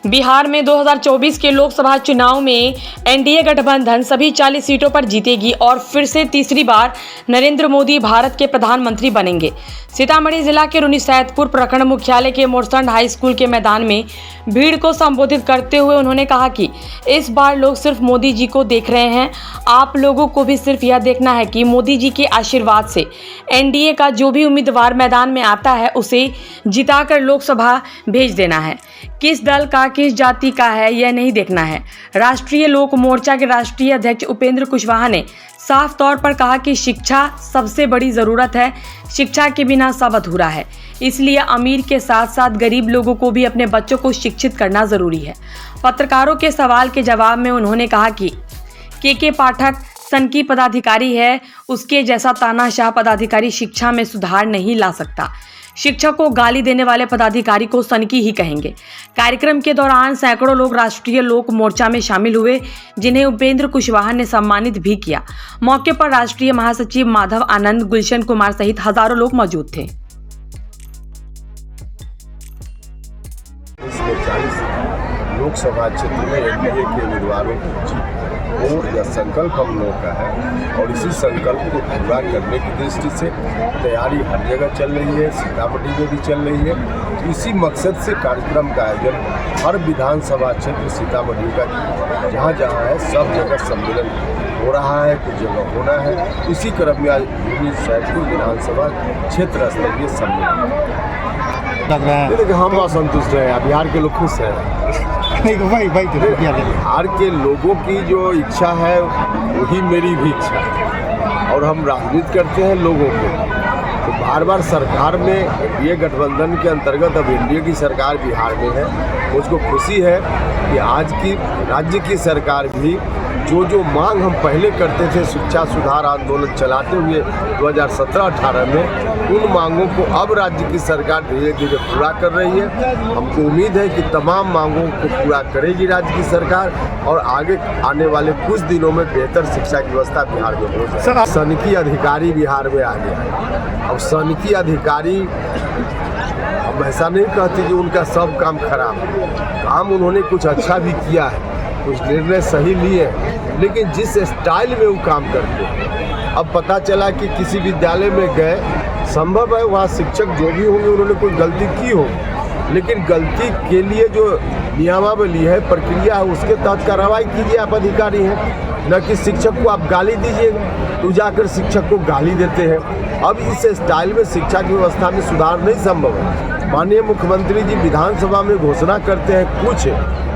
बिहार में 2024 के लोकसभा चुनाव में एनडीए गठबंधन सभी 40 सीटों पर जीतेगी और फिर से तीसरी बार नरेंद्र मोदी भारत के प्रधानमंत्री बनेंगे। सीतामढ़ी जिला के रुन्नीसैदपुर प्रखंड मुख्यालय के मोरसंड हाई स्कूल के मैदान में भीड़ को संबोधित करते हुए उन्होंने कहा कि इस बार लोग सिर्फ मोदी जी को देख रहे हैं। आप लोगों को भी सिर्फ यह देखना है कि मोदी जी के आशीर्वाद से एनडीए का जो भी उम्मीदवार मैदान में आता है उसे जिताकर लोकसभा भेज देना है। किस दल का किस जाति का है यह नहीं देखना है। राष्ट्रीय लोक मोर्चा के राष्ट्रीय अध्यक्ष उपेंद्र कुशवाहा ने साफ तौर पर कहा कि शिक्षा सबसे बड़ी ज़रूरत है। शिक्षा के बिना सब अधूरा है, इसलिए अमीर के साथ साथ गरीब लोगों को भी अपने बच्चों को शिक्षित करना ज़रूरी है। पत्रकारों के सवाल के जवाब में उन्होंने कहा कि के पाठक सनकी पदाधिकारी है, उसके जैसा तानाशाह पदाधिकारी शिक्षा में सुधार नहीं ला सकता। शिक्षक को गाली देने वाले पदाधिकारी को सनकी ही कहेंगे। कार्यक्रम के दौरान सैकड़ों लोग राष्ट्रीय लोक मोर्चा में शामिल हुए, जिन्हें उपेंद्र कुशवाहा ने सम्मानित भी किया। मौके पर राष्ट्रीय महासचिव माधव आनंद, गुलशन कुमार सहित हजारों लोग मौजूद थे। लोकसभा क्षेत्र में एनडीए के उम्मीदवारों की वो यह संकल्प हम लोगों का है और इसी संकल्प को पूरा करने की दृष्टि से तैयारी हर जगह चल रही है, सीतामढ़ी में भी चल रही है। इसी मकसद से कार्यक्रम का आयोजन हर विधानसभा क्षेत्र सीतामढ़ी का जहाँ जहाँ है सब जगह सम्मेलन हो रहा है, कुछ जगह होना है। इसी क्रम में आज रुन्नीसैदपुर विधानसभा क्षेत्र स्तरीय सम्मेलन देखिए हम असंतुष्ट हैं। बिहार के लोग खुश हैं। बिहार के लोगों की जो इच्छा है वही मेरी भी इच्छा है और हम राजनीति करते हैं लोगों को। तो बार बार सरकार में एनडीए गठबंधन के अंतर्गत अब एनडीए की सरकार बिहार में है। मुझको खुशी है कि आज की राज्य की सरकार भी जो मांग हम पहले करते थे शिक्षा सुधार आंदोलन चलाते हुए 2017-18 में, उन मांगों को अब राज्य की सरकार धीरे धीरे पूरा कर रही है। हमको उम्मीद है कि तमाम मांगों को पूरा करेगी राज्य की सरकार और आगे आने वाले कुछ दिनों में बेहतर शिक्षा की व्यवस्था बिहार में हो जाए। सनकी अधिकारी बिहार में आ गया है। अब सनकी अधिकारी हम ऐसा नहीं कहते कि उनका सब काम खराब है। काम उन्होंने कुछ अच्छा भी किया है, कुछ निर्णय सही लिए हैं, लेकिन जिस स्टाइल में वो काम करते हैं। अब पता चला कि किसी विद्यालय में गए, संभव है वहाँ शिक्षक जो भी होंगे उन्होंने कोई गलती की हो, लेकिन गलती के लिए जो नियमावली है, प्रक्रिया है, उसके तहत कार्रवाई कीजिए। आप अधिकारी हैं, न कि शिक्षक को आप गाली दीजिएगा। तो जाकर शिक्षक को गाली देते हैं। अब इस स्टाइल में शिक्षा की व्यवस्था में सुधार नहीं संभव है। माननीय मुख्यमंत्री जी विधानसभा में घोषणा करते हैं कुछ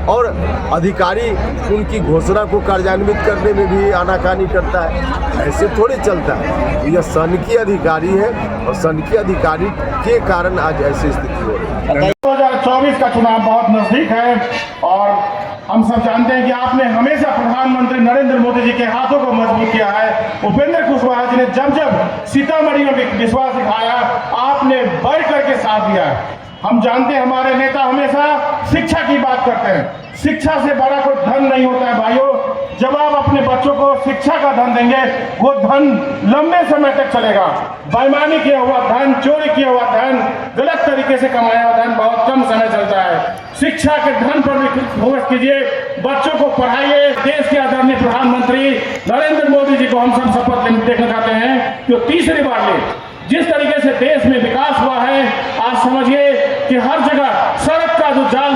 और अधिकारी उनकी घोषणा को कार्यान्वित करने में भी आनाकानी करता है। ऐसे थोड़े चलता है। यह सनकी अधिकारी है और सनकी अधिकारी के कारण आज ऐसी स्थिति हो रही है। 2024 का चुनाव बहुत नजदीक है और हम सब जानते हैं कि आपने हमेशा प्रधानमंत्री नरेंद्र मोदी जी के हाथों को मजबूत किया है। उपेंद्र कुशवाहा जी ने जब सीतामढ़ी में विश्वास दिखाया, आपने बढ़ करके साथ दिया है। हम जानते हैं हमारे नेता हमेशा शिक्षा की बात करते हैं। शिक्षा से बड़ा कोई धन नहीं होता है भाइयों। जब आप अपने बच्चों को शिक्षा का धन देंगे, वो धन लंबे समय तक चलेगा। बेईमानी किया हुआ धन, चोरी किया हुआ धन, गलत तरीके से कमाया हुआ धन बहुत कम समय चलता है। शिक्षा के धन पर भी फोकस कीजिए, बच्चों को पढ़ाइए। देश के आदरणीय प्रधानमंत्री नरेंद्र मोदी जी को हम सब शपथ देखना चाहते हैं जो तीसरी बार ले। जिस तरीके से देश में विकास हुआ है, आज समझिए कि हर जगह सड़क का जो जाल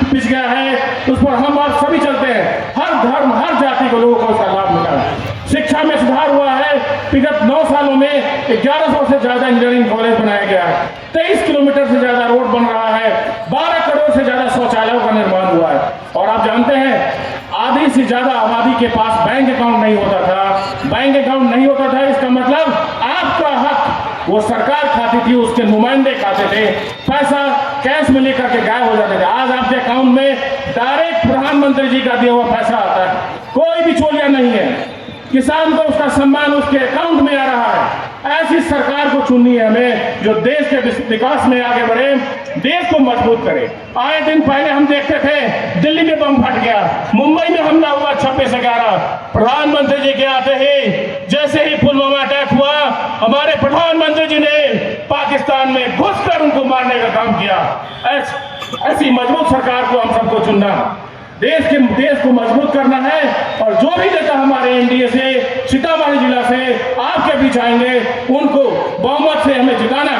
बिछ गया है उस पर हम आप सभी चलते हैं। हर धर्म, हर जाति के लोगों को उसका लाभ मिला है। शिक्षा में सुधार हुआ है। विगत 9 सालों में 1100 से ज्यादा इंजीनियरिंग कॉलेज बनाया गया है। 23 किलोमीटर से ज्यादा रोड बन रहा है। 12 करोड़ से ज्यादा शौचालयों का निर्माण हुआ है। और आप जानते हैं आधी से ज्यादा आबादी के पास बैंक अकाउंट नहीं होता था। बैंक अकाउंट नहीं होता था, इसका मतलब आपका हक वो सरकार खाती थी, उसके नुमाइंदे खाते थे। पैसा कैश में लेकर के गायब हो जाते थे। आज आपके अकाउंट में डायरेक्ट प्रधानमंत्री जी का दिया हुआ पैसा आता है। कोई बिचौलिया नहीं है। किसान को उसका सम्मान उसके अकाउंट में आ रहा है। ऐसी सरकार को चुननी है हमें जो देश के विकास में आगे बढ़े, देश को मजबूत करे। आए दिन पहले हम देखते थे दिल्ली में बम फट गया, मुंबई में हमला हुआ 26/11। प्रधानमंत्री जी के आते ही जैसे ही पुलवामा अटैक हुआ, हमारे प्रधानमंत्री जी ने पाकिस्तान में घुसकर उनको मारने का काम किया। ऐसी मजबूत सरकार को हम सबको चुनना, देश को मजबूत करना है। और जो भी नेता हमारे एनडीए से, सीतामढ़ी जिला से आपके बीच आएंगे, उनको बहुमत से हमें जिताना